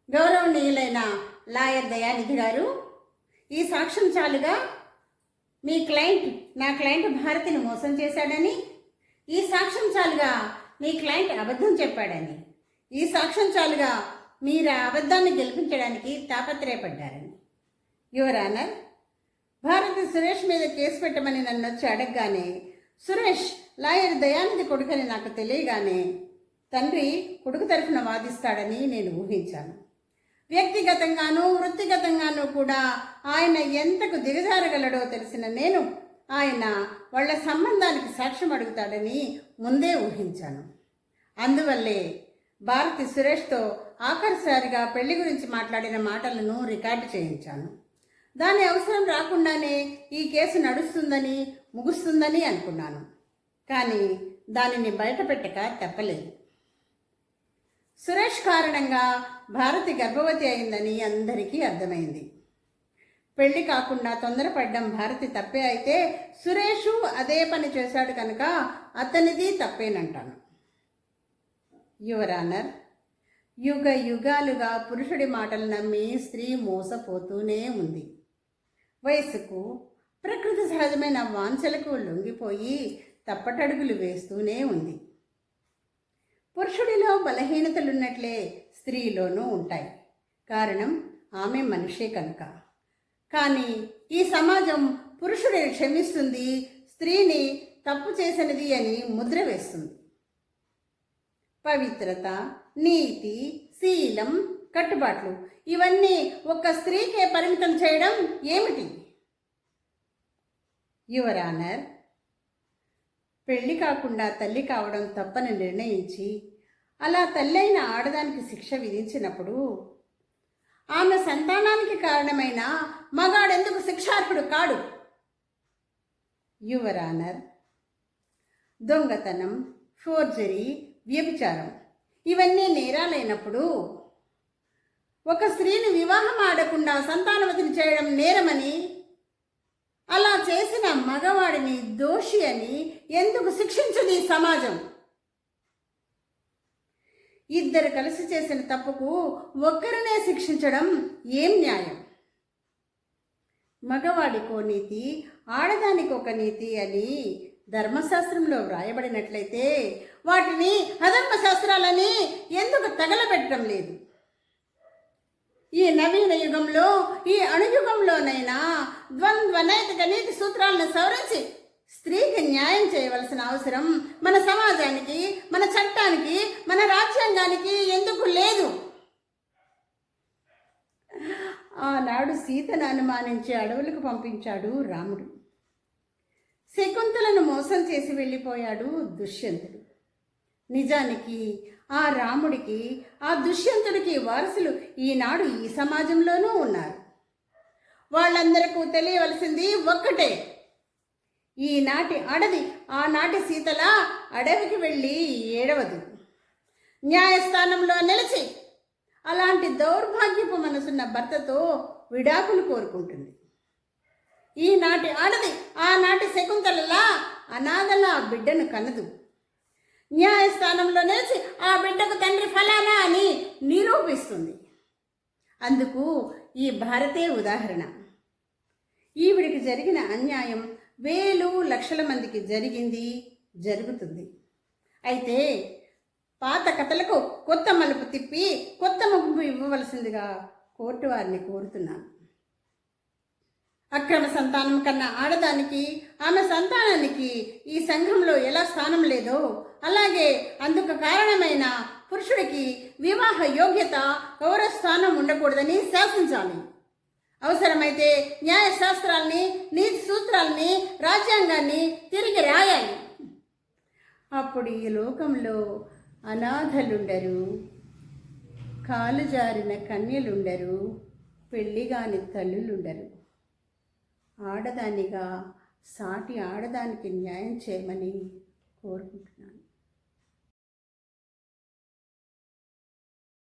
గౌరవనీయులైన లాయర్ దయానిధి గారు, ఈ సాక్ష్యం చాలుగా నా క్లయింట్ భారతిని మోసం చేశాడని, ఈ సాక్ష్యం చాలుగా మీ క్లయింట్ అబద్ధం చెప్పాడని, ఈ సాక్ష్యం చాలుగా మీరు ఆ అబద్ధాన్ని గెలిపించడానికి తాపత్రయపడ్డారని. యువర్ ఆనర్, భారతి సురేష్ మీద కేసు పెట్టమని నన్ను వచ్చి అడగగానే సురేష్ లాయర్ దయానిధి కొడుకని నాకు తెలియగానే తండ్రి కొడుకు తరఫున వాదిస్తాడని నేను ఊహించాను. వ్యక్తిగతంగానూ వృత్తిగతంగానూ కూడా ఆయన ఎంతకు దిగజారగలడో తెలిసిన నేను ఆయన వాళ్ళ సంబంధానికి సాక్ష్యం అడుగుతాడని ముందే ఊహించాను. అందువల్లే భారతి సురేష్తో ఆఖరిసారిగా పెళ్లి గురించి మాట్లాడిన మాటలను రికార్డు చేయించాను. దాని అవసరం రాకుండానే ఈ కేసు నడుస్తుందని ముగుస్తుందని అనుకున్నాను. కానీ దానిని బయటపెట్టక తప్పలేదు. సురేష్ కారణంగా భారతి గర్భవతి అయిందని అందరికీ అర్థమైంది. పెళ్లి కాకుండా తొందరపడ్డం భారతి తప్పే అయితే సురేషు అదే పని చేశాడు కనుక అతనిది తప్పేనంటాను. యువర్ ఆనర్, యుగ యుగాలుగా పురుషుడి మాటలు నమ్మి స్త్రీ మోసపోతూనే ఉంది. వయసుకు ప్రకృతి సహజమైన వాంఛలకు లొంగిపోయి తప్పటడుగులు వేస్తూనే ఉంది. పురుషుడిలో బలహీనతలున్నట్లే స్త్రీలోనూ ఉంటాయి. కారణం ఆమె మనిషే కనుక. కానీ ఈ సమాజం పురుషుడిని క్షమిస్తుంది, స్త్రీని తప్పు చేసినది అని ముద్ర వేస్తుంది. పవిత్రత, నీతి, శీలం, కట్టుబాట్లు ఇవన్నీ ఒక్క స్త్రీకే పరిమితం చేయడం ఏమిటి? యువర్ ఆనర్, పెళ్లి కాకుండా తల్లి కావడం తప్పని నిర్ణయించి అలా తల్లైన ఆడదానికి శిక్ష విధించినప్పుడు ఆమె సంతానానికి కారణమైన మగాడెందుకు శిక్షార్హుడు కాడు? యువర్ ఆనర్, దొంగతనం, ఫోర్జరీ, వ్యభిచారం ఇవన్నీ నేరాలైనప్పుడు ఒక స్త్రీని వివాహం ఆడకుండా సంతానవతిని చేయడం నేరమని, అలా చేసిన మగవాడిని దోషి అని ఎందుకు శిక్షించదు ఈ సమాజం? ఇద్దరు కలిసి చేసిన తప్పుకు ఒక్కరినే శిక్షించడం ఏం న్యాయం? మగవాడికో నీతి, ఆడదానికొక నీతి అని ధర్మశాస్త్రంలో వ్రాయబడినట్లయితే వాటిని అధర్మశాస్త్రాలని ఎందుకు తగలబెట్టడం లేదు? ఈ నవీన యుగంలో, ఈ అణుయుగంలోనైనా ద్వంద్వ నైతిక నీతి సూత్రాలను సవరించి స్త్రీకి న్యాయం చేయవలసిన అవసరం మన సమాజానికి, మన చట్టానికి, మన రాజ్యాంగానికి ఎందుకు లేదు? ఆనాడు సీతను అనుమానించి అడవులకు పంపించాడు రాముడు. శకుంతలను మోసం చేసి వెళ్ళిపోయాడు దుష్యంతుడు. నిజానికి ఆ రాముడికి, ఆ దుష్యంతుడికి వారసులు ఈనాడు ఈ సమాజంలోనూ ఉన్నారు. వాళ్ళందరికీ తెలియవలసింది ఒక్కటే, ఈనాటి ఆడది ఆనాటి సీతలా అడవికి వెళ్ళి ఏడవదు, న్యాయస్థానంలో నిలిచి అలాంటి దౌర్భాగ్యపు మనసున్న భర్తతో విడాకులు కోరుకుంటుంది. ఈనాటి ఆడది ఆనాటి శకుంతలలా అనాథలా బిడ్డను కనదు, న్యాయస్థానంలో నిలిచి ఆ బిడ్డకు తండ్రి ఫలానా అని నిరూపిస్తుంది. అందుకు ఈ భారతే ఉదాహరణ. ఈవిడికి జరిగిన అన్యాయం వేలు లక్షల మందికి జరిగింది, జరుగుతుంది. అయితే పాత కథలకు కొత్త మలుపు తిప్పి కొత్త ముగింపు ఇవ్వవలసిందిగా కోర్టు వారిని కోరుతున్నాను. అక్రమ సంతానం కన్నా ఆడదానికి, ఆమె సంతానానికి ఈ సంఘంలో ఎలా స్థానం లేదో అలాగే అందుకు కారణమైన పురుషుడికి వివాహ యోగ్యత, గౌరవస్థానం ఉండకూడదని శాసించాలి. అవసరమైతే న్యాయశాస్త్రాల్ని, నీతి సూత్రాల్ని, రాజ్యాంగాన్ని తిరిగి రాయాలి. అప్పుడు ఈ లోకంలో అనాథలుండరు, కాలు జారిన కన్యలుండరు, పెళ్ళిగాని తల్లులుండరు. ఆడదానిగా సాటి ఆడదానికి న్యాయం చేయమని కోరుకుంటున్నాను.